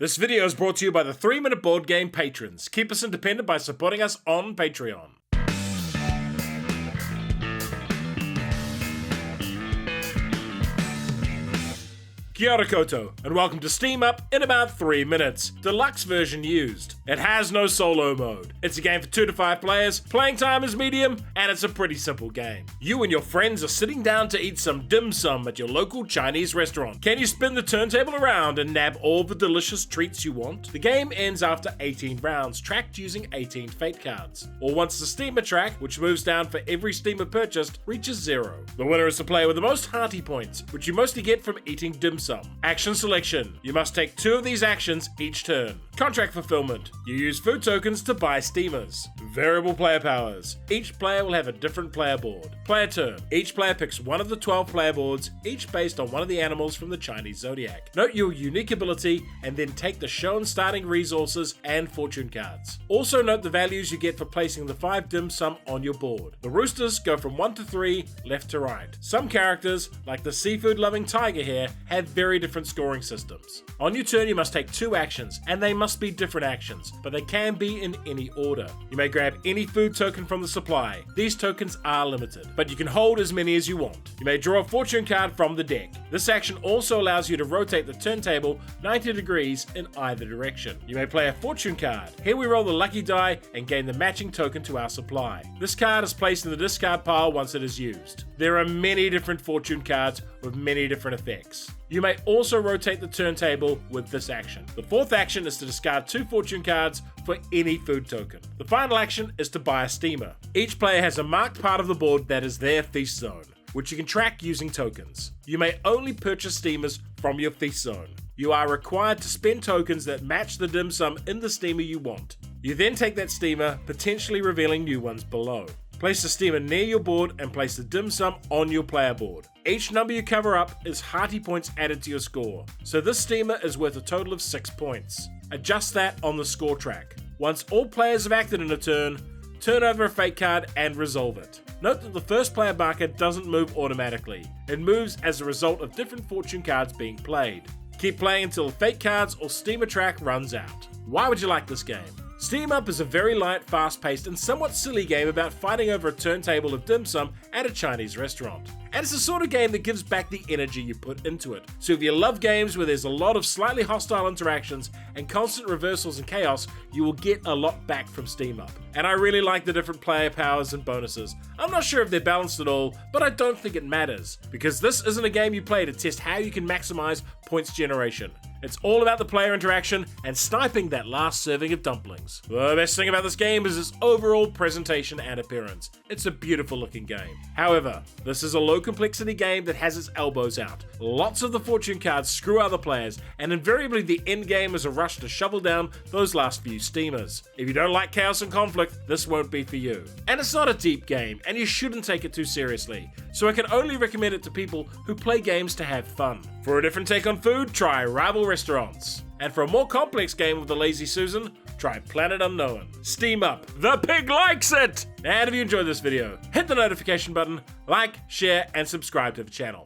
This video is brought to you by the 3-Minute Board Game patrons. Keep us independent by supporting us on Patreon. Kia ora koutou, and welcome to Steam Up in about 3 minutes. Deluxe version used. It has no solo mode. It's a game for 2 to 5 players, playing time is medium, and it's a pretty simple game. You and your friends are sitting down to eat some dim sum at your local Chinese restaurant. Can you spin the turntable around and nab all the delicious treats you want? The game ends after 18 rounds, tracked using 18 fate cards. Or once the steamer track, which moves down for every steamer purchased, reaches 0. The winner is the player with the most hearty points, which you mostly get from eating dim sum. Action selection. You must take 2 of these actions each turn. Contract fulfillment. You use food tokens to buy steamers. Variable player powers. Each player will have a different player board. Player turn. Each player picks one of the 12 player boards, each based on one of the animals from the Chinese zodiac. Note your unique ability and then take the shown starting resources and fortune cards. Also note the values you get for placing the 5 dim sum on your board. The roosters go from 1 to 3, left to right. Some characters, like the seafood loving tiger here, have very different scoring systems. On your turn you must take 2 actions, and they must be different actions, but they can be in any order. You may grab any food token from the supply. These tokens are limited, but you can hold as many as you want. You may draw a fortune card from the deck. This action also allows you to rotate the turntable 90 degrees in either direction. You may play a fortune card. Here we roll the lucky die and gain the matching token to our supply. This card is placed in the discard pile once it is used. There are many different fortune cards with many different effects. You may also rotate the turntable with this action. The 4th action is to discard 2 fortune cards for any food token. The final action is to buy a steamer. Each player has a marked part of the board that is their feast zone, which you can track using tokens. You may only purchase steamers from your feast zone. You are required to spend tokens that match the dim sum in the steamer you want. You then take that steamer, potentially revealing new ones below. Place the steamer near your board and place the dim sum on your player board. Each number you cover up is hearty points added to your score, so this steamer is worth a total of 6 points. Adjust that on the score track. Once all players have acted in a turn, turn over a fate card and resolve it. Note that the first player marker doesn't move automatically. It moves as a result of different fortune cards being played. Keep playing until the fate cards or steamer track runs out. Why would you like this game? Steam Up is a very light, fast-paced and somewhat silly game about fighting over a turntable of dim sum at a Chinese restaurant. And it's the sort of game that gives back the energy you put into it. So if you love games where there's a lot of slightly hostile interactions and constant reversals and chaos, you will get a lot back from Steam Up. And I really like the different player powers and bonuses. I'm not sure if they're balanced at all, but I don't think it matters, because this isn't a game you play to test how you can maximize points generation. It's all about the player interaction and sniping that last serving of dumplings. The best thing about this game is its overall presentation and appearance. It's a beautiful looking game. However, this is a low complexity game that has its elbows out. Lots of the fortune cards screw other players, and invariably the end game is a rush to shovel down those last few steamers. If you don't like chaos and conflict, this won't be for you. And it's not a deep game, and you shouldn't take it too seriously, so I can only recommend it to people who play games to have fun. For a different take on food, try Rival Restaurants. And for a more complex game of the Lazy Susan, try Planet Unknown. Steam Up. The pig likes it! And if you enjoyed this video, hit the notification button, like, share, and subscribe to the channel.